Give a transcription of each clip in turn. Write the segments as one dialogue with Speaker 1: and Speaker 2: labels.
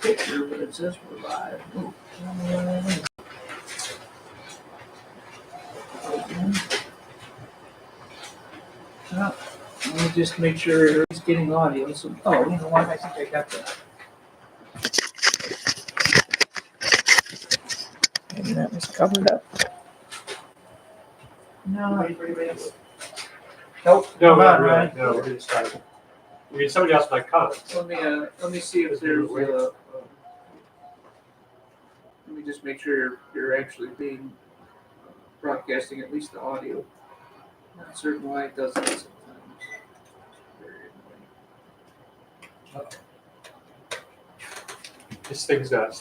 Speaker 1: picture, but it says we're live. Ooh. Let me just make sure he's getting audio. So, oh, you know what? I think I got that. Maybe that was covered up. No. Nope.
Speaker 2: No,
Speaker 1: Come on,
Speaker 2: not really.
Speaker 1: Ryan.
Speaker 2: No, we're gonna start. I mean, somebody else might come.
Speaker 1: Let me see if there's let me just make sure you're actually being broadcasting at least the audio. Not certain why it does that sometimes. Very annoying.
Speaker 2: This system's not.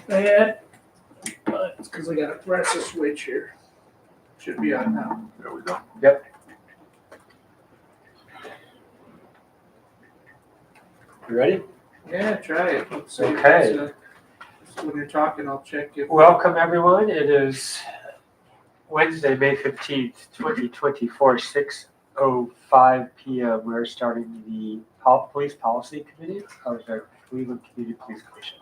Speaker 1: Bad, but it's because I gotta press a switch here. Should be on now.
Speaker 3: There we go.
Speaker 2: Yep. You ready?
Speaker 1: Yeah, try it. Let's see if
Speaker 2: Okay.
Speaker 1: it's, when you're talking, I'll check if.
Speaker 2: Welcome, everyone. It is Wednesday, May 15th, 2024, 6:05 p.m. We're starting the Police Policy Committee of the Cleveland Community Police Commission.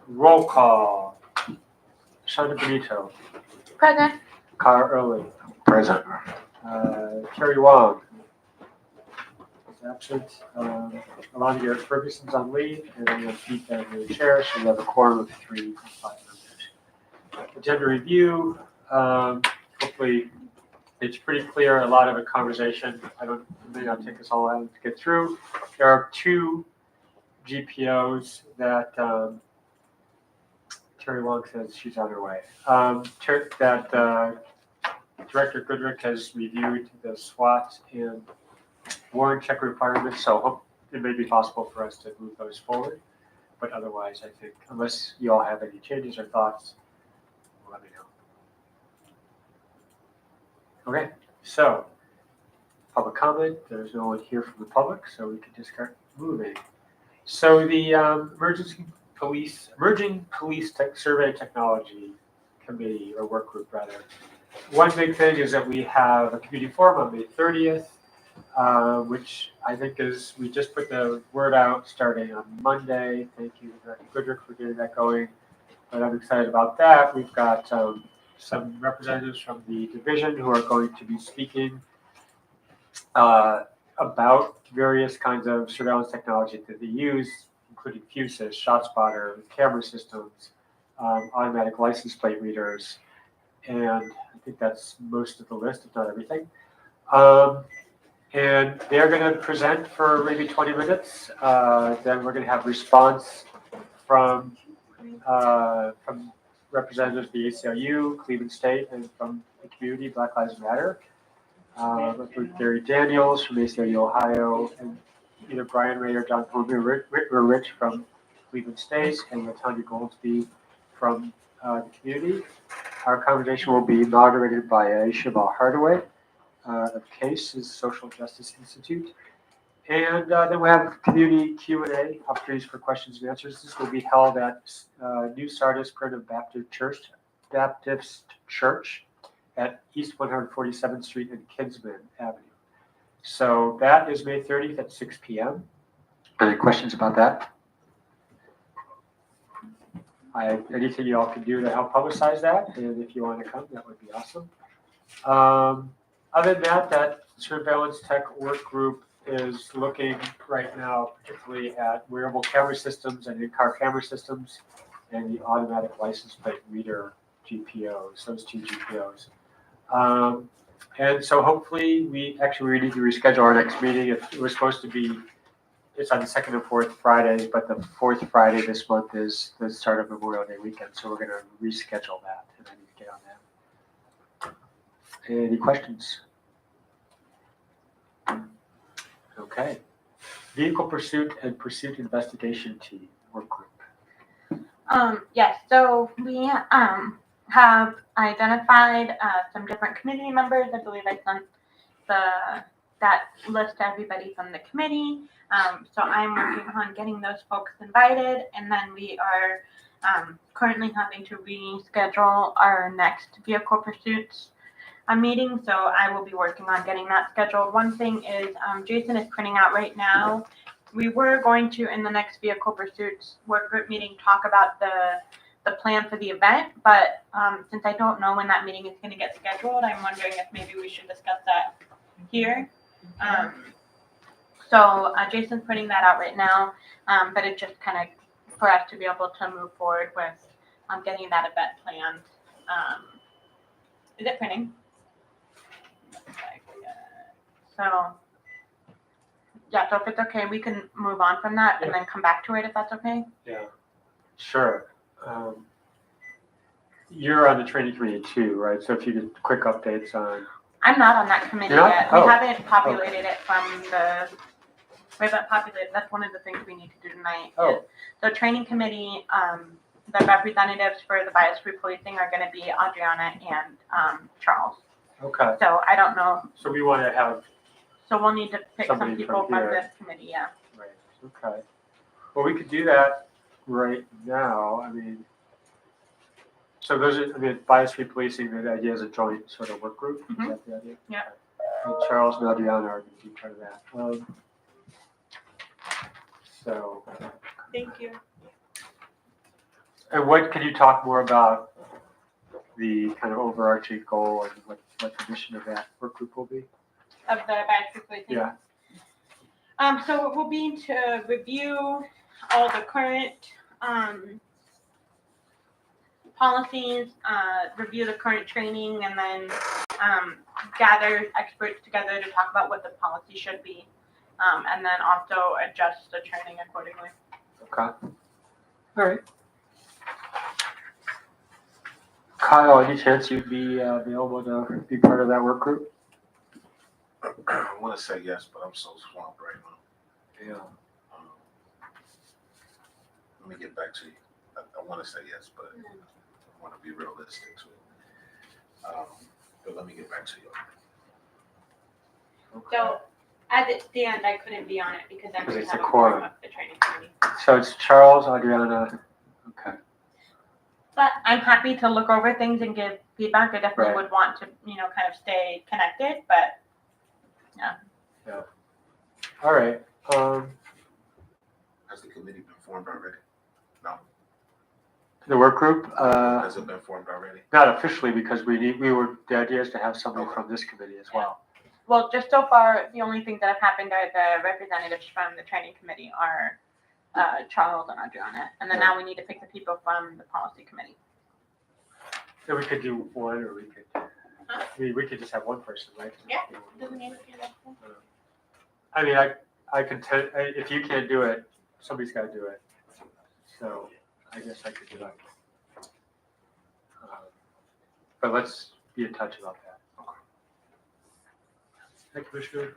Speaker 2: Roll call. Shonda Benito.
Speaker 4: Present.
Speaker 2: Carl Early.
Speaker 3: Present.
Speaker 2: Terry Wong. Is absent. Alana Garrett Ferguson's on leave, and I'm going to keep that as the chair, so we have a quorum of 3 and 5 members. Agenda review. Hopefully, it's pretty clear. A lot of a conversation. It may not take us all out to get through. There are 2 GPOs that Terry Wong says she's on her way. Director Goodrick has reviewed the SWAT and warrant check requirements, so it may be possible for us to move those forward. But otherwise, I think, unless you all have any changes or thoughts, let me know. Okay, so public comment. There's no one here from the public, so we can just start moving. So the Emerging Police Survey Technology Committee, or work group rather. One big thing is that we have a community forum on May 30th, which I think we just put the word out starting on Monday. Thank you, Director Goodrick, for getting that going. But I'm excited about that. We've got some representatives from the division who are going to be speaking about various kinds of surveillance technology that they use, including Fusus, ShotSpotter, camera systems, automatic license plate readers, and I think that's most of the list, if not everything. And they're going to present for maybe 20 minutes. Then we're going to have response from representatives of the ACLU, Cleveland State, and from the community, Black Lives Matter. Gary Daniels from ACLU Ohio, and either Brian Ray or John Holmes or Rich from Cleveland State, and Latanya Goldsby from the community. Our conversation will be moderated by Aisha Hardaway of CASE, Social Justice Institute. And then we have community Q&A, opportunities for questions and answers. This will be held at New Sardis Primitive Baptist Church at East 147th Street and Kinsman Avenue. So that is May 30th at 6 p.m. Any questions about that? Anything you all can do to help publicize that, and if you want to come, that would be awesome. Other than that surveillance tech work group is looking right now particularly at wearable camera systems and in-car camera systems and the automatic license plate reader GPOs, those 2 GPOs. And so hopefully we need to reschedule our next meeting. It was supposed to be, it's on the 2nd and 4th Fridays, but the 4th Friday this month is the start of Memorial Day weekend. So we're going to reschedule that, and I need to get on that. Any questions? Okay. Vehicle Pursuit and Pursuit Investigation Team work group.
Speaker 4: Yes, so we have identified some different committee members. I believe I sent that list to everybody from the committee. So I'm working on getting those folks invited, and then we are currently having to reschedule our next Vehicle Pursuits meeting. So I will be working on getting that scheduled. One thing is Jason is printing out right now we were going to, in the next vehicle pursuits work group meeting, talk about the plan for the event, but since I don't know when that meeting is going to get scheduled, I'm wondering if maybe we should discuss that here. So Jason's putting that out right now, but it just kind of for us to be able to move forward with getting that event planned. Is it printing? So, yeah, so if it's okay, we can move on from that and then come back to it if that's okay.
Speaker 2: Yeah, sure. You're on the training committee too, right? So if you could quick updates on.
Speaker 4: I'm not on that committee
Speaker 2: You're not?
Speaker 4: yet.
Speaker 2: Oh.
Speaker 4: We haven't populated it from the, we haven't populated, that's one of the things we need to do tonight.
Speaker 2: Oh.
Speaker 4: Is the training committee, the representatives for the bias-free policing are gonna be Adriana and Charles.
Speaker 2: Okay,
Speaker 4: So I don't know,
Speaker 2: so we want to have,
Speaker 4: so we'll need to pick some
Speaker 2: Somebody
Speaker 4: people
Speaker 2: from
Speaker 4: from
Speaker 2: here.
Speaker 4: this committee, yeah.
Speaker 2: right, okay. Well, we could do that right now. I mean, so those are, I mean, bias-free policing, the idea is a joint sort of work group. Is that the idea?
Speaker 4: Yeah.
Speaker 2: And Charles and Adriana are going to be part of that. So,
Speaker 4: Thank you.
Speaker 2: and what, can you talk more about the kind of overarching goal and what the mission of that work group will be?
Speaker 4: Of the bias-free policing?
Speaker 2: Yeah.
Speaker 4: So it will be to review all the current, policies, review the current training, and then, gather experts together to talk about what the policy should be. And then also adjust the training accordingly.
Speaker 2: Okay. All right. Kyle, any chance you'd be available to be part of that work group?
Speaker 3: I want to say yes, but I'm so swamped right now.
Speaker 2: Yeah.
Speaker 3: Let me get back to you. I want to say yes, but I want to be realistic too. But let me get back to you.
Speaker 4: So as it stands, I couldn't be on it because I
Speaker 2: Because
Speaker 4: didn't
Speaker 2: it's
Speaker 4: have
Speaker 2: a
Speaker 4: a quorum
Speaker 2: quorum.
Speaker 4: of the training committee.
Speaker 2: So it's Charles, Adriana. Okay.
Speaker 4: But I'm happy to look over things and give feedback. I definitely
Speaker 2: Right.
Speaker 4: would want to, kind of stay connected, but
Speaker 2: All right.
Speaker 3: Has the committee been formed already? No.
Speaker 2: The work group,
Speaker 3: Has it been formed already?
Speaker 2: not officially because the idea is to have somebody from this committee as well.
Speaker 4: well, just so far, the only things that have happened are the representatives from the training committee are Charles and Adriana. And then now we need to pick the people from the policy committee.
Speaker 2: So we could do one or we could, I mean, we could just have one person, right?
Speaker 4: Yeah. Doesn't need to be that.
Speaker 2: I mean, I can tell, if you can't do it, somebody's got to do it. So I guess I could do it. But let's be in touch about that. Hey, Commissioner.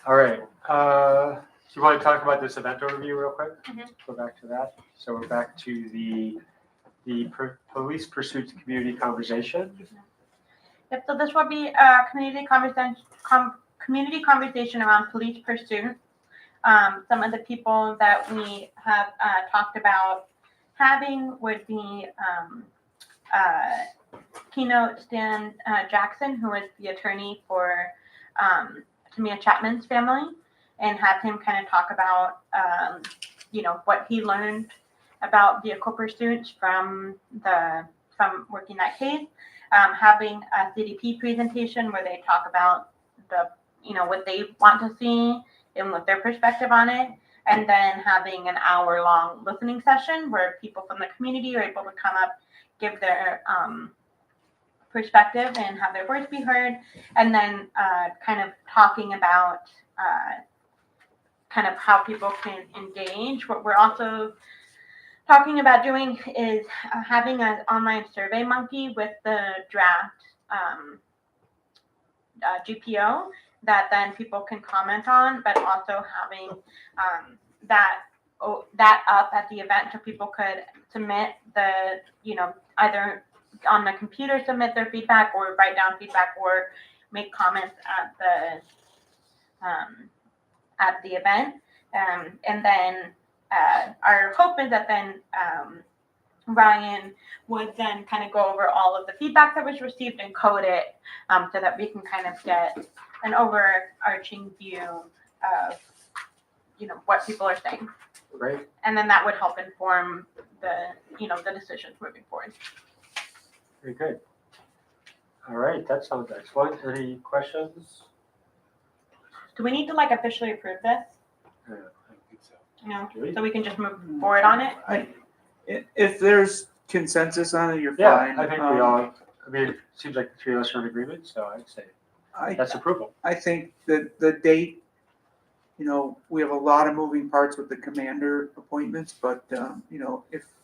Speaker 2: All right. So you want to talk about this event overview real quick?
Speaker 4: Mhm.
Speaker 2: Go back to that. So we're back to the police pursuits community conversation.
Speaker 4: Yep, so this will be a community conversation around police pursuit. Some of the people that we have talked about having would be Keynote Stan Jackson, who is the attorney for Tamia Chapman's family, and have him kind of talk about, what he learned about vehicle pursuits from working that case. Having a CDP presentation where they talk about what they want to see and what their perspective on it. And then having an hour-long listening session where people from the community are able to come up, give their perspective and have their voice be heard. And then kind of talking about kind of how people can engage. What we're also talking about doing is having an online survey monkey with the draft GPO that then people can comment on, but also having that up at the event so people could submit either on the computer submit their feedback or write down feedback or make comments at the event. And then our hope is that then Ryan would then kind of go over all of the feedback that was received and code it so that we can kind of get an overarching view of what people are saying.
Speaker 2: Great.
Speaker 4: And then that would help inform the decisions moving forward.
Speaker 2: Very good. All right, that sounds excellent. Any questions?
Speaker 4: Do we need to officially approve this?
Speaker 2: Yeah.
Speaker 4: No,
Speaker 2: Do we?
Speaker 4: so we can just move forward on it?
Speaker 1: If there's consensus on it, you're
Speaker 2: Yeah,
Speaker 1: fine.
Speaker 2: I think we all, I mean, it seems like the three of us are in agreement, so I'd say
Speaker 1: I,
Speaker 2: that's approval.
Speaker 1: I think that the date, we have a lot of moving parts with the commander appointments, but,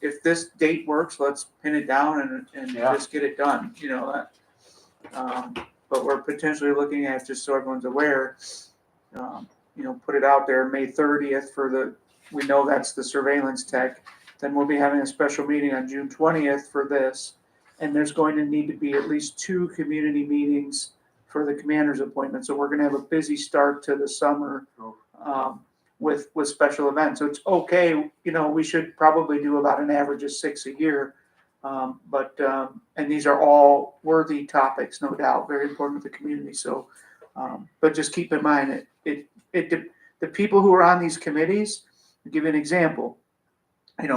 Speaker 1: if this date works, let's pin it down and
Speaker 2: Yeah.
Speaker 1: just get it done, but we're potentially looking at, just so everyone's aware, put it out there, May 30th we know that's the surveillance tech. Then we'll be having a special meeting on June 20th for this. And there's going to need to be at least 2 community meetings for the commander's appointment. So we're going to have a busy start to the summer with special events. So it's okay, we should probably do about an average of 6 a year. And these are all worthy topics, no doubt, very important to the community. So, but just keep in mind, the people who are on these committees, I'll give you an example.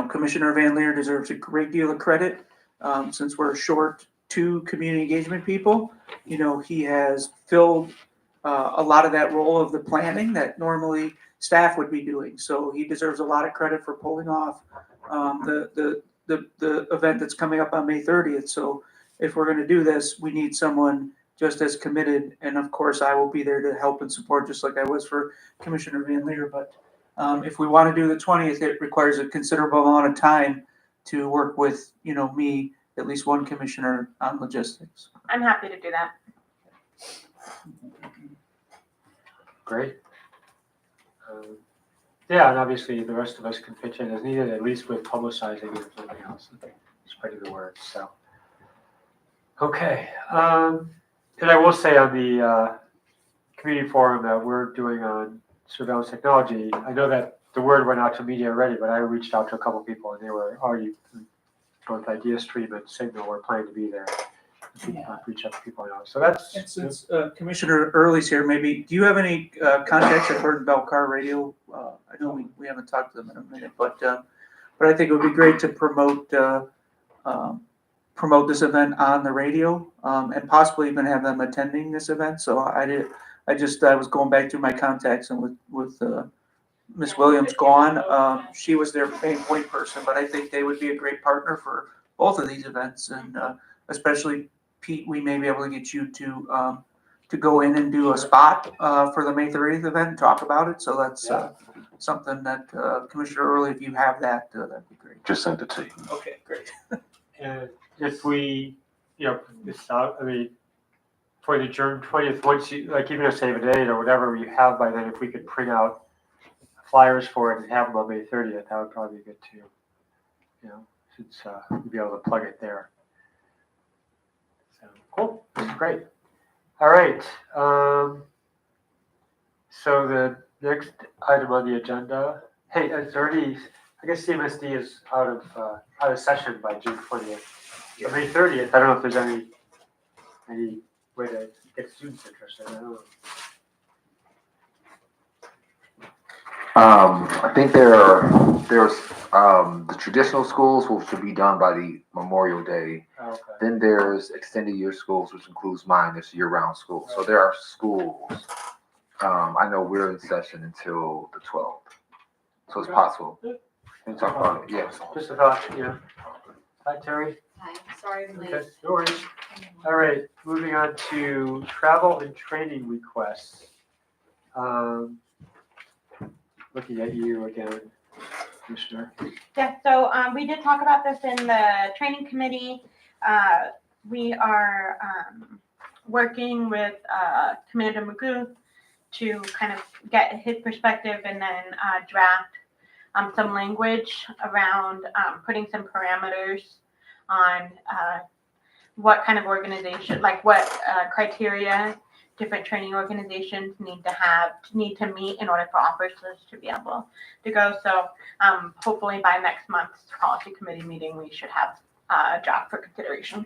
Speaker 1: Commissioner Van Leer deserves a great deal of credit since we're short 2 community engagement people. He has filled a lot of that role of the planning that normally staff would be doing. So he deserves a lot of credit for pulling off the event that's coming up on May 30th. So if we're going to do this, we need someone just as committed. And of course, I will be there to help and support, just like I was for Commissioner Van Leer. But if we want to do the 20th, it requires a considerable amount of time to work with, me, at least one commissioner on logistics.
Speaker 4: I'm happy to do that.
Speaker 2: Great. Yeah, and obviously the rest of us can pitch in as needed, at least with publicizing it, if nothing else, and spreading the word. So, okay. And I will say on the community forum that we're doing on surveillance technology, I know that the word went out to media already, but I reached out to a couple people and they were already, both IdeaStream and Signal were planning to be there. Reach out to people now. So that's.
Speaker 1: And since Commissioner Early's here, maybe, do you have any contacts at Burton Bell Car Radio? I know we haven't talked to them in a minute, but I think it would be great to promote this event on the radio and possibly even have them attending this event. So I was going back through my contacts, and with Miss Williams gone, she was their main point person, but I think they would be a great partner for both of these events, and especially Pete, we may be able to get you to go in and do a spot for the May 30th event and talk about it. So that's something that Commissioner Early, if you have that, that'd be great.
Speaker 3: Just send it to you.
Speaker 1: Okay, great.
Speaker 2: And if we, this out, I mean, for the June 20th, once you, even a save a date or whatever you have by then, if we could print out flyers for it and have them on May 30th, that would probably be good too. Since we'd be able to plug it there. So, cool, great. All right. So the next item on the agenda, hey, is there any, I guess CMSD is out of session by June 20th. Yeah. May 30th, I don't know if there's any way to get students interested. I don't know.
Speaker 5: I think there's the traditional schools, which should be done by the Memorial Day.
Speaker 2: Okay.
Speaker 5: Then there's extended year schools, which includes mine, it's year-round school. So there are schools. I know we're in session until the 12th. So it's possible. We can talk about it, yes.
Speaker 2: Just a thought, Hi, Terry.
Speaker 6: Hi, sorry I'm late.
Speaker 2: Okay, no worries. All right, moving on to travel and training requests. Looking at you again, Commissioner.
Speaker 4: Yeah, so we did talk about this in the training committee. We are working with Commander Magoo to kind of get his perspective and then draft some language around putting some parameters on what kind of organization, what criteria different training organizations need to meet in order for officers to be able to go. So hopefully by next month's policy committee meeting, we should have a draft for consideration.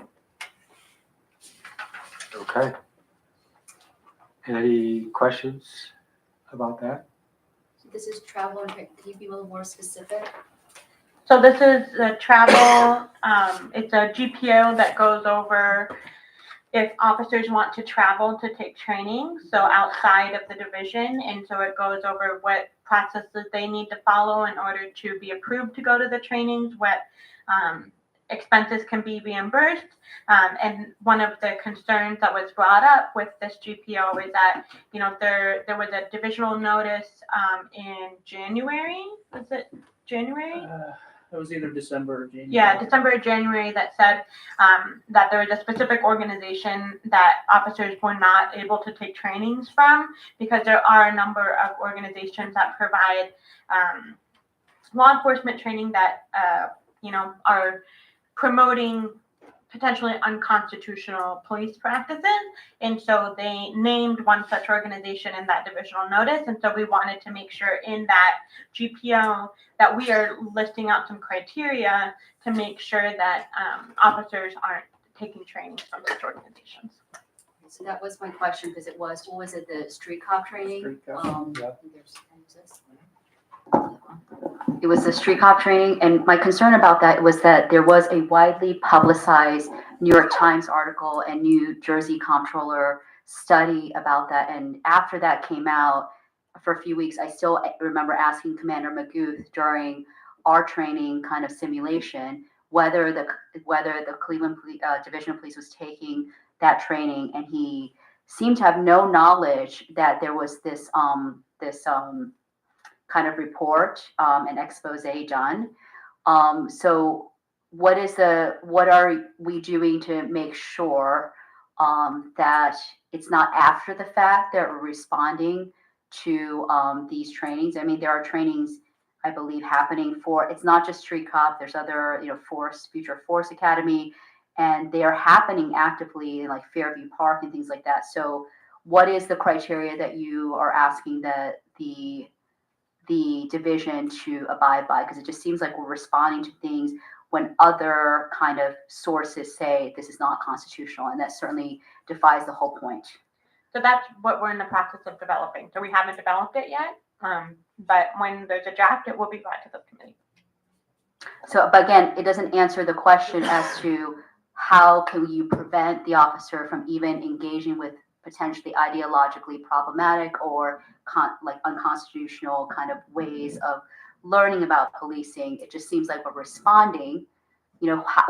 Speaker 2: Okay. Any questions about that?
Speaker 6: This is travel and, can you be a little more specific?
Speaker 4: So this is the travel, it's a GPO that goes over if officers want to travel to take training, so outside of the division, and so it goes over what processes they need to follow in order to be approved to go to the trainings, what expenses can be reimbursed. And one of the concerns that was brought up with this GPO is that, you know, there was a divisional notice in January, was it January?
Speaker 1: It was either December or January.
Speaker 4: Yeah, December or January that said that there was a specific organization that officers were not able to take trainings from because there are a number of organizations that provide law enforcement training that, you know, are promoting potentially unconstitutional police practices. And so they named one such organization in that divisional notice. And so we wanted to make sure in that GPO that we are listing out some criteria to make sure that officers aren't taking training from such organizations.
Speaker 6: So that was my question, because it was, what was it, the street cop training?
Speaker 1: Street cop,
Speaker 6: It was the street cop training, and my concern about that was that there was a widely publicized New York Times article and New Jersey comptroller study about that. And after that came out for a few weeks, I still remember asking Commander Maguth during our training kind of simulation whether the Cleveland Division of Police was taking that training, and he seemed to have no knowledge that there was this kind of report, an expose done. So what are we doing to make sure that it's not after the fact that we're responding to these trainings? I mean, there are trainings, I believe, happening it's not just street cop, there's other, Future Force Academy, and they are happening actively in like Fairview Park and things like that. So what is the criteria that you are asking that the division to abide by? Because it just seems like we're responding to things when other kind of sources say this is not constitutional, and that certainly defies the whole point.
Speaker 4: So that's what we're in the process of developing. So we haven't developed it yet, but when there's a draft, it will be brought to the committee.
Speaker 6: So, but again, it doesn't answer the question as to how can you prevent the officer from even engaging with potentially ideologically problematic or unconstitutional kind of ways of learning about policing. It just seems like we're responding.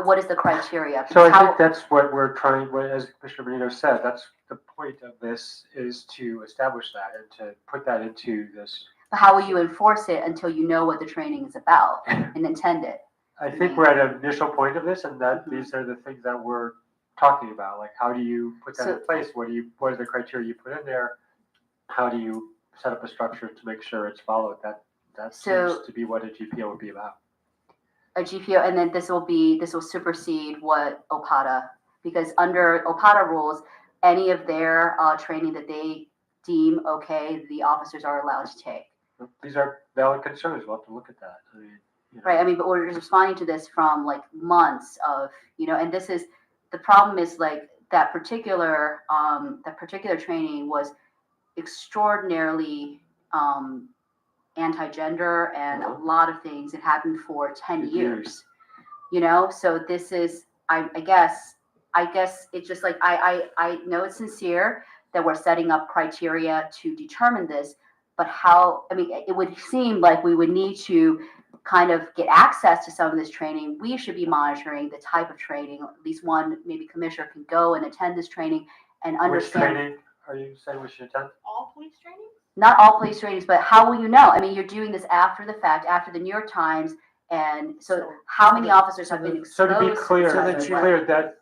Speaker 6: What is the criteria?
Speaker 2: So I think that's what we're trying, as Commissioner Benito said, that's the point of this, is to establish that and to put that into this.
Speaker 6: But how will you enforce it until you know what the training is about and intend it?
Speaker 2: I think we're at an initial point of this, and that these are the things that we're talking about. Like, how do you put that in place? What are the criteria you put in there? How do you set up a structure to make sure it's followed? That seems to be what a GPO would be about.
Speaker 6: A GPO, and then this will supersede what OPATA, because under OPATA rules, any of their training that they deem okay, the officers are allowed to take.
Speaker 2: These are valid concerns. We'll have to look at that. I mean,
Speaker 6: Right. I mean, but we're responding to this from like months of, and this is, the problem is like that particular training was extraordinarily anti-gender and a lot of things. It happened for 10 years, so this is, I guess it's just like, I know it's sincere that we're setting up criteria to determine this, but how, I mean, it would seem like we would need to kind of get access to some of this training. We should be monitoring the type of training. At least one maybe commissioner can go and attend this training and understand.
Speaker 2: Which training are you saying we should attend?
Speaker 4: All police training?
Speaker 6: Not all police trainings, but how will you know? I mean, you're doing this after the fact, after the New York Times, and so how many officers have been exposed?
Speaker 2: So to be clear,
Speaker 6: that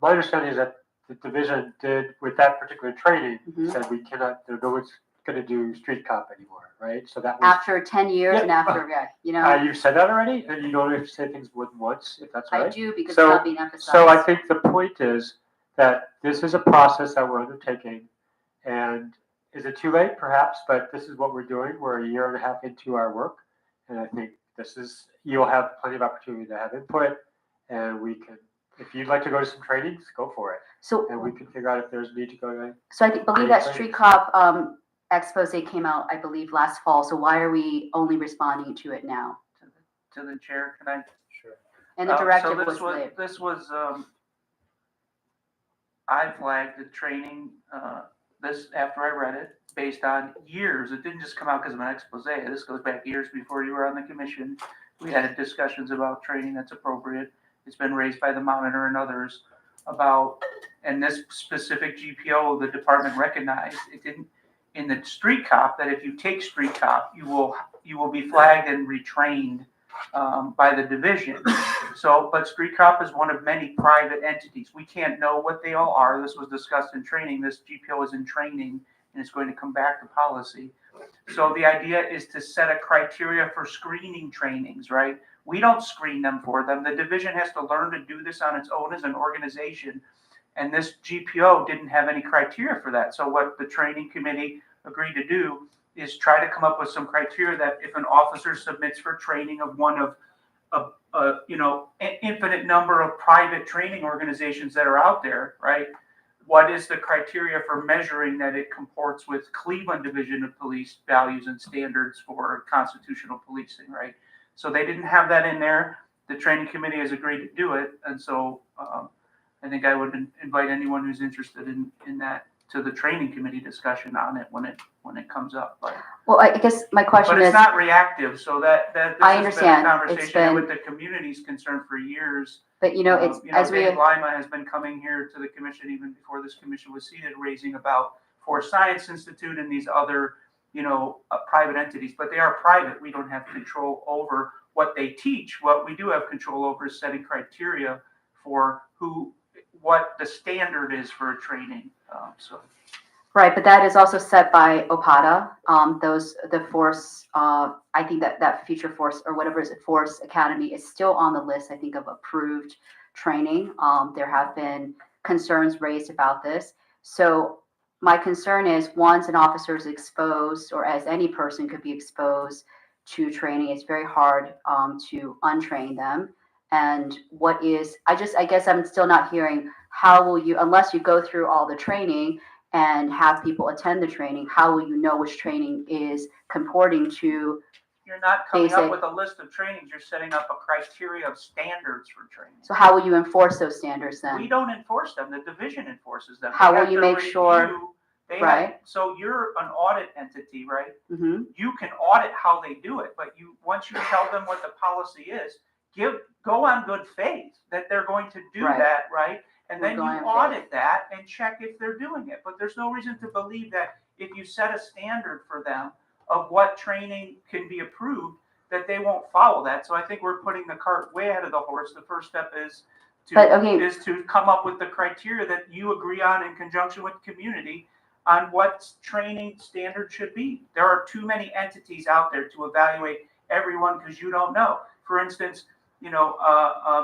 Speaker 2: my understanding is that the division did, with that particular training, said we cannot, no one's going to do street cop anymore, right? So that was
Speaker 6: after 10 years
Speaker 2: Yeah.
Speaker 6: and after,
Speaker 2: you've said that already, and you don't have to say things more than once, if that's right.
Speaker 6: I do, because
Speaker 2: So-
Speaker 6: it's not being emphasized.
Speaker 2: So I think the point is that this is a process that we're undertaking, and is it too late? Perhaps, but this is what we're doing. We're a year and a half into our work, and I think you'll have plenty of opportunity to have input, and we can, if you'd like to go to some trainings, go for it.
Speaker 6: So
Speaker 2: And we can figure out if there's need to go to.
Speaker 6: I believe that street cop expose came out, I believe, last fall, so why are we only responding to it now?
Speaker 1: To the chair, can I?
Speaker 2: Sure.
Speaker 6: And the
Speaker 1: So
Speaker 6: directive
Speaker 1: this
Speaker 6: was late.
Speaker 1: This was, I flagged the training, this after I read it, based on years. It didn't just come out because of an expose. This goes back years before you were on the commission. We had discussions about training that's appropriate. It's been raised by the monitor and others about, and this specific GPO, the department recognized, it didn't, in the street cop, that if you take street cop, you will be flagged and retrained by the division. So, but street cop is one of many private entities. We can't know what they all are. This was discussed in training. This GPO is in training and it's going to come back to policy. So the idea is to set a criteria for screening trainings, right? We don't screen them for them. The division has to learn to do this on its own as an organization. And this GPO didn't have any criteria for that. So what the training committee agreed to do is try to come up with some criteria that if an officer submits for training of one of an infinite number of private training organizations that are out there, right? What is the criteria for measuring that it comports with Cleveland Division of Police values and standards for constitutional policing, right? So they didn't have that in there. The training committee has agreed to do it. And so I think I would invite anyone who's interested in that to the training committee discussion on it when it comes up.
Speaker 6: Well, I guess my question
Speaker 1: But it's
Speaker 6: is,
Speaker 1: not reactive, so that this
Speaker 6: I
Speaker 1: has been a
Speaker 6: understand. It's
Speaker 1: conversation
Speaker 6: been-
Speaker 1: with the community's concern for years.
Speaker 6: but it's, as we,
Speaker 1: Dave Lima has been coming here to the commission even before this commission was seated, raising about Forest Science Institute and these other, private entities, but they are private. We don't have control over what they teach. What we do have control over is setting criteria for what the standard is for training.
Speaker 6: right, but that is also set by OPATA. The force, I think that Future Force or whatever is it, Force Academy is still on the list, I think, of approved training. There have been concerns raised about this. So my concern is once an officer is exposed, or as any person could be exposed to training, it's very hard to untrain them. And I guess I'm still not hearing, how will you, unless you go through all the training and have people attend the training, how will you know which training is comporting to?
Speaker 1: You're not coming up
Speaker 6: Basic.
Speaker 1: with a list of trainings. You're setting up a criteria of standards for training.
Speaker 6: So how will you enforce those standards
Speaker 1: We
Speaker 6: then?
Speaker 1: don't enforce them. The division enforces them.
Speaker 6: How
Speaker 1: They
Speaker 6: will
Speaker 1: have
Speaker 6: you
Speaker 1: to
Speaker 6: make sure-
Speaker 1: review-
Speaker 6: right.
Speaker 1: So you're an audit entity, right?
Speaker 6: Hmm.
Speaker 1: You can audit how they do it, but once you tell them what the policy is, go on good faith that they're going to do
Speaker 6: Right.
Speaker 1: that, right? And then you
Speaker 6: We're going on
Speaker 1: audit that and check if they're doing it. But there's no reason to believe that if you set a standard for them of what training can be approved, that they won't follow that. So I think we're putting the cart way ahead of the horse. The first step is to come up with the criteria that you agree on in conjunction with the community on what training standard should be. There are too many entities out there to evaluate everyone because you don't know. For instance,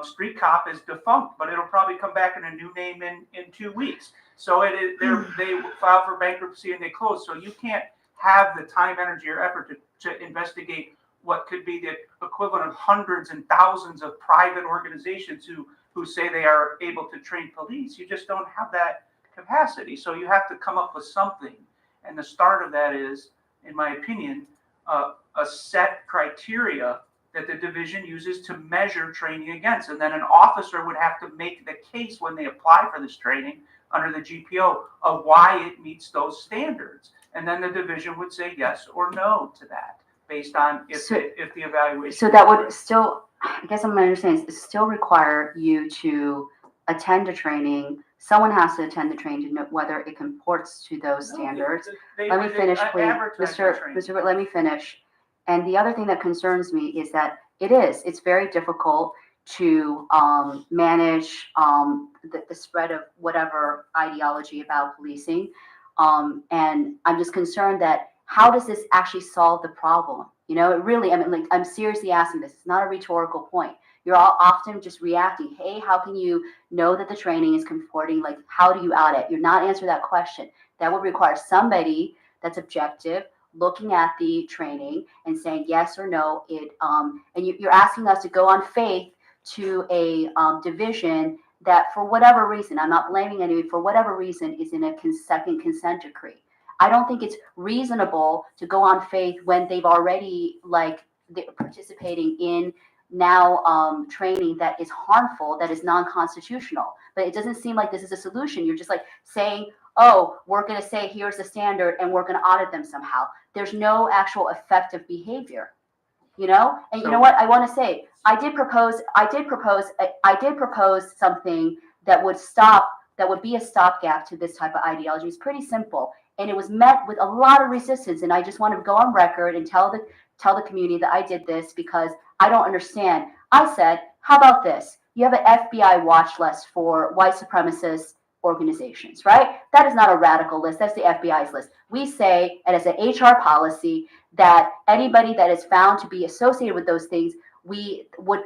Speaker 1: Street Cop is defunct, but it'll probably come back in a new name in 2 weeks. So they filed for bankruptcy and they closed. So you can't have the time, energy, or effort to investigate what could be the equivalent of hundreds and thousands of private organizations who say they are able to train police. You just don't have that capacity. So you have to come up with something. And the start of that is, in my opinion, a set criteria that the division uses to measure training against. And then an officer would have to make the case when they apply for this training under the GPO of why it meets those standards. And then the division would say yes or no to that based on if the evaluation.
Speaker 6: So that would still, I guess I'm understanding, still require you to attend a training. Someone has to attend the training to know whether it comports to those standards. Let me finish, please. Mr. Let me finish. And the other thing that concerns me is that it's very difficult to manage the spread of whatever ideology about policing. And I'm just concerned that how does this actually solve the problem? I'm seriously asking this. It's not a rhetorical point. You're all often just reacting. Hey, how can you know that the training is comporting? Like, how do you audit? You're not answering that question. That would require somebody that's objective, looking at the training and saying yes or no. And you're asking us to go on faith to a division that, for whatever reason, I'm not blaming anyone, for whatever reason, is in a second consent decree. I don't think it's reasonable to go on faith when they've already they're participating in now training that is harmful, that is non-constitutional. But it doesn't seem like this is a solution. You're just like saying, oh, we're going to say here's the standard and we're going to audit them somehow. There's no actual effective behavior, you know? And you know what I want to say? I did propose something that would be a stopgap to this type of ideology. It's pretty simple. And it was met with a lot of resistance. And I just want to go on record and tell the community that I did this because I don't understand. I said, how about this? You have an FBI watch list for white supremacist organizations, right? That is not a radical list. That's the FBI's list. We say, and as an HR policy, that anybody that is found to be associated with those things, we would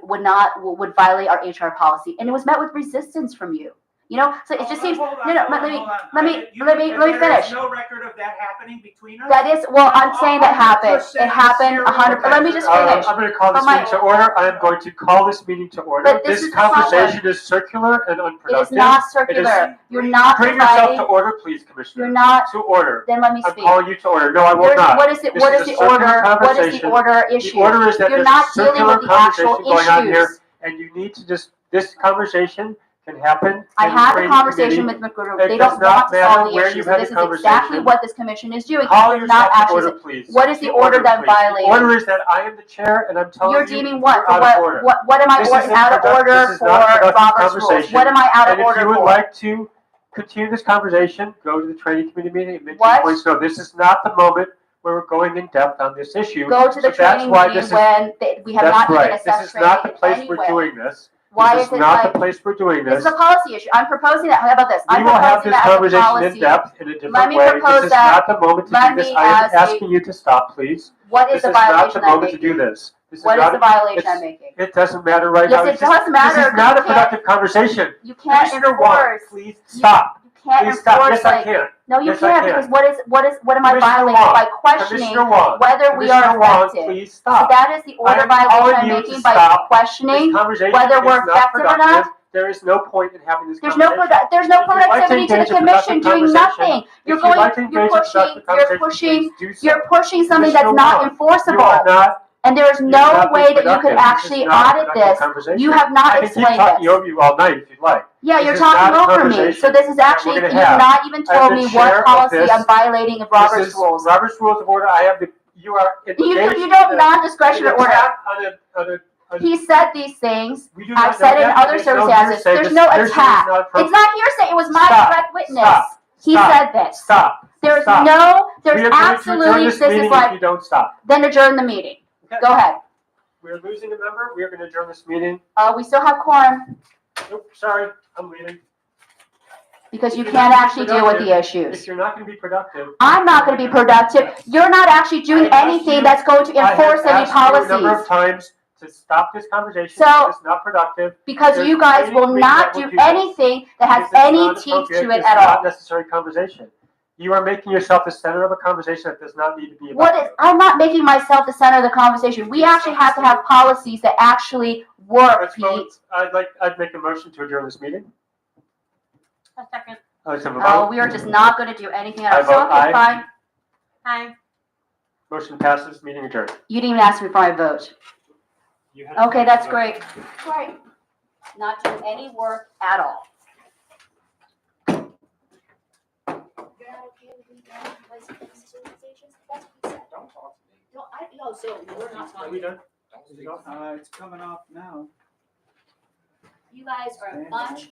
Speaker 6: violate our HR policy. And it was met with resistance from you. You know, so it just seems.
Speaker 7: Hold on,
Speaker 6: No,
Speaker 7: hold on,
Speaker 6: let me
Speaker 7: hold on.
Speaker 6: let me
Speaker 7: There
Speaker 6: finish.
Speaker 7: is no record of that happening between us?
Speaker 6: That is, well, I'm saying that happened.
Speaker 7: 100%
Speaker 6: It happened
Speaker 7: serial
Speaker 6: 100. Let me just finish.
Speaker 2: I'm going to call this
Speaker 6: For my-
Speaker 2: meeting to order. I am going to call this meeting to order.
Speaker 6: But this
Speaker 2: This
Speaker 6: is the problem.
Speaker 2: conversation is circular and
Speaker 6: It
Speaker 2: unproductive.
Speaker 6: is not circular. You're not
Speaker 2: Bring yourself to
Speaker 6: providing.
Speaker 2: order, please, Commissioner.
Speaker 6: You're not.
Speaker 2: To order.
Speaker 6: Then let me
Speaker 2: I'm
Speaker 6: speak.
Speaker 2: calling you to order. No, I will
Speaker 6: There's-
Speaker 2: not.
Speaker 6: What is it?
Speaker 2: This
Speaker 6: What
Speaker 2: is
Speaker 6: is
Speaker 2: a
Speaker 6: the
Speaker 2: circular
Speaker 6: order? What is the
Speaker 2: conversation.
Speaker 6: order
Speaker 2: The
Speaker 6: issue?
Speaker 2: order is that
Speaker 6: You're
Speaker 2: there's
Speaker 6: not
Speaker 2: a
Speaker 6: dealing
Speaker 2: circular
Speaker 6: with the actual
Speaker 2: conversation going on here,
Speaker 6: issues.
Speaker 2: and you need to just, this conversation can happen.
Speaker 6: I
Speaker 2: in the
Speaker 6: had a
Speaker 2: training
Speaker 6: conversation
Speaker 2: committee.
Speaker 6: with McGruder.
Speaker 2: It
Speaker 6: They
Speaker 2: does
Speaker 6: don't
Speaker 2: not
Speaker 6: want to
Speaker 2: matter
Speaker 6: solve the
Speaker 2: where you
Speaker 6: issues.
Speaker 2: had
Speaker 6: And this
Speaker 2: the
Speaker 6: is exactly
Speaker 2: conversation.
Speaker 6: what this commission is doing.
Speaker 2: Call
Speaker 6: You're not
Speaker 2: yourself to
Speaker 6: actually.
Speaker 2: order, please.
Speaker 6: What is the
Speaker 2: To
Speaker 6: order that I'm
Speaker 2: please. The
Speaker 6: violating?
Speaker 2: order is that I am the chair, and I'm telling you.
Speaker 6: You're deeming what?
Speaker 2: you're
Speaker 6: For
Speaker 2: out of order.
Speaker 6: what am I
Speaker 2: This
Speaker 6: out
Speaker 2: isn't
Speaker 6: of
Speaker 2: product-
Speaker 6: order
Speaker 2: this is
Speaker 6: for
Speaker 2: not productive
Speaker 6: Robert's rules?
Speaker 2: conversation.
Speaker 6: What am I out of
Speaker 2: And if
Speaker 6: order
Speaker 2: you would
Speaker 6: for?
Speaker 2: like to continue this conversation, go to the training committee meeting and make
Speaker 6: What?
Speaker 2: your points known. This is not the moment where we're going in depth on this issue.
Speaker 6: Go to the
Speaker 2: So that's
Speaker 6: training
Speaker 2: why
Speaker 6: meeting
Speaker 2: this is-
Speaker 6: when we have
Speaker 2: That's
Speaker 6: not even
Speaker 2: right.
Speaker 6: assessed
Speaker 2: This is not the
Speaker 6: training
Speaker 2: place
Speaker 6: anyway.
Speaker 2: we're doing this.
Speaker 6: Why
Speaker 2: This
Speaker 6: is
Speaker 2: is
Speaker 6: it
Speaker 2: not
Speaker 6: like?
Speaker 2: the place we're doing
Speaker 6: This
Speaker 2: this.
Speaker 6: is a policy issue. I'm proposing that. How about this?
Speaker 2: We
Speaker 6: I'm
Speaker 2: will have
Speaker 6: proposing
Speaker 2: this
Speaker 6: that as a
Speaker 2: conversation in
Speaker 6: policy.
Speaker 2: depth in a different
Speaker 6: Let me
Speaker 2: way.
Speaker 6: propose
Speaker 2: This is
Speaker 6: that.
Speaker 2: not the moment to
Speaker 6: Let
Speaker 2: do this.
Speaker 6: me
Speaker 2: I am
Speaker 6: ask you-
Speaker 2: asking you to stop, please.
Speaker 6: What is
Speaker 2: This
Speaker 6: the
Speaker 2: is not the
Speaker 6: violation I'm
Speaker 2: moment to do
Speaker 6: making?
Speaker 2: this. This is
Speaker 6: What is
Speaker 2: not-
Speaker 6: the violation
Speaker 2: it's-
Speaker 6: I'm making?
Speaker 2: It doesn't matter right
Speaker 6: Yes,
Speaker 2: now.
Speaker 6: it
Speaker 2: It's just-
Speaker 6: does matter,
Speaker 2: This is
Speaker 6: but
Speaker 2: not
Speaker 6: you
Speaker 2: a productive conversation.
Speaker 6: You can't
Speaker 2: Commissioner Wong,
Speaker 6: enforce.
Speaker 2: please stop.
Speaker 6: You can't
Speaker 2: Please stop.
Speaker 6: enforce
Speaker 2: Yes, I
Speaker 6: like.
Speaker 2: can.
Speaker 6: No, you
Speaker 2: Yes, I
Speaker 6: can't
Speaker 2: can.
Speaker 6: because what am I
Speaker 2: Commissioner
Speaker 6: violating
Speaker 2: Wong,
Speaker 6: by questioning
Speaker 2: Commissioner Wong,
Speaker 6: whether we are
Speaker 2: Commissioner Wong,
Speaker 6: effective?
Speaker 2: please
Speaker 6: So
Speaker 2: stop.
Speaker 6: that is the order
Speaker 2: I am
Speaker 6: violation
Speaker 2: calling
Speaker 6: I'm
Speaker 2: you to
Speaker 6: making by
Speaker 2: stop.
Speaker 6: questioning
Speaker 2: This conversation
Speaker 6: whether
Speaker 2: is
Speaker 6: we're
Speaker 2: not
Speaker 6: effective or not.
Speaker 2: productive. There is no point in having this
Speaker 6: There's no
Speaker 2: conversation.
Speaker 6: there's no
Speaker 2: If you'd like to
Speaker 6: productivity to the
Speaker 2: engage in
Speaker 6: commission
Speaker 2: productive
Speaker 6: doing
Speaker 2: conversation,
Speaker 6: nothing. You're
Speaker 2: If you'd like to
Speaker 6: going
Speaker 2: engage in productive conversation, please do so.
Speaker 6: you're pushing something
Speaker 2: Commissioner
Speaker 6: that's not
Speaker 2: Wong, You
Speaker 6: enforceable.
Speaker 2: are not.
Speaker 6: And there is
Speaker 2: you're
Speaker 6: no
Speaker 2: not being
Speaker 6: way that you could
Speaker 2: productive. This
Speaker 6: actually
Speaker 2: is not a
Speaker 6: audit
Speaker 2: productive
Speaker 6: this.
Speaker 2: conversation.
Speaker 6: You have not
Speaker 2: I can keep
Speaker 6: explained
Speaker 2: talking
Speaker 6: this.
Speaker 2: over you all night if you'd like.
Speaker 6: Yeah,
Speaker 2: This
Speaker 6: you're
Speaker 2: is
Speaker 6: talking
Speaker 2: not a
Speaker 6: over me.
Speaker 2: conversation
Speaker 6: So this is
Speaker 2: that
Speaker 6: actually,
Speaker 2: we're
Speaker 6: you've
Speaker 2: gonna have.
Speaker 6: not even
Speaker 2: As
Speaker 6: told
Speaker 2: the
Speaker 6: me
Speaker 2: chair
Speaker 6: what
Speaker 2: of
Speaker 6: policy
Speaker 2: this,
Speaker 6: I'm violating of
Speaker 2: This
Speaker 6: Robert's
Speaker 2: is
Speaker 6: rules.
Speaker 2: Robert's Rules of Order. I have the, you are engaged.
Speaker 6: You don't
Speaker 2: in
Speaker 6: non-discretionary
Speaker 2: an
Speaker 6: order.
Speaker 2: attack on a-
Speaker 6: He said these things.
Speaker 2: we do
Speaker 6: I've
Speaker 2: not
Speaker 6: said
Speaker 2: know
Speaker 6: in
Speaker 2: that.
Speaker 6: other
Speaker 2: There's no
Speaker 6: circumstances.
Speaker 2: hearsay.
Speaker 6: There's
Speaker 2: This
Speaker 6: no
Speaker 2: hearsay is
Speaker 6: attack.
Speaker 2: not
Speaker 6: It's
Speaker 2: appropriate.
Speaker 6: not hearsay. It was my
Speaker 2: Stop.
Speaker 6: direct witness.
Speaker 2: Stop.
Speaker 6: He
Speaker 2: Stop.
Speaker 6: said this.
Speaker 2: Stop.
Speaker 6: There's
Speaker 2: Stop.
Speaker 6: no,
Speaker 2: We are
Speaker 6: there's
Speaker 2: going to adjourn
Speaker 6: absolutely,
Speaker 2: this
Speaker 6: this
Speaker 2: meeting
Speaker 6: is
Speaker 2: if
Speaker 6: like,
Speaker 2: you don't stop.
Speaker 6: then adjourn the meeting.
Speaker 2: Okay.
Speaker 6: Go ahead.
Speaker 2: We're losing a member. We are going to adjourn this meeting.
Speaker 6: We still have quorum
Speaker 2: Nope, sorry, I'm leaving.
Speaker 6: because you
Speaker 2: If you're
Speaker 6: can't
Speaker 2: not
Speaker 6: actually deal with the
Speaker 2: If
Speaker 6: issues.
Speaker 2: you're not going to be productive.
Speaker 6: I'm not going to be productive. You're not actually doing
Speaker 2: I asked
Speaker 6: anything
Speaker 2: you-
Speaker 6: that's going to
Speaker 2: I have
Speaker 6: enforce any
Speaker 2: asked you a number of
Speaker 6: policies.
Speaker 2: times to stop this conversation.
Speaker 6: So-
Speaker 2: It's not productive.
Speaker 6: Because
Speaker 2: There's
Speaker 6: you guys
Speaker 2: training
Speaker 6: will
Speaker 2: committee
Speaker 6: not
Speaker 2: that will
Speaker 6: do
Speaker 2: do this.
Speaker 6: anything that has
Speaker 2: This is
Speaker 6: any
Speaker 2: not
Speaker 6: teeth
Speaker 2: appropriate.
Speaker 6: to it
Speaker 2: This
Speaker 6: at
Speaker 2: is not
Speaker 6: all.
Speaker 2: necessary conversation. You are making yourself the center of a conversation that does not need to be about.
Speaker 6: What is, I'm not making myself the center of the conversation. We actually have to have policies that actually work,
Speaker 2: Let's vote.
Speaker 6: Pete.
Speaker 2: I'd make a motion to adjourn this meeting.
Speaker 4: A second.
Speaker 2: Let's have a
Speaker 6: Oh,
Speaker 2: vote.
Speaker 6: we are just not going to do anything at
Speaker 2: I
Speaker 6: all. So,
Speaker 2: vote
Speaker 6: okay,
Speaker 2: aye.
Speaker 6: fine.
Speaker 4: Hi.
Speaker 2: Motion passes, meeting adjourned.
Speaker 6: You didn't even ask me for my vote.
Speaker 2: You had-
Speaker 6: Okay, that's great. Great. Not doing any work at all.
Speaker 8: So we're not
Speaker 2: Are
Speaker 8: talking,
Speaker 2: we done?
Speaker 1: It's coming off now.
Speaker 8: you guys are a bunch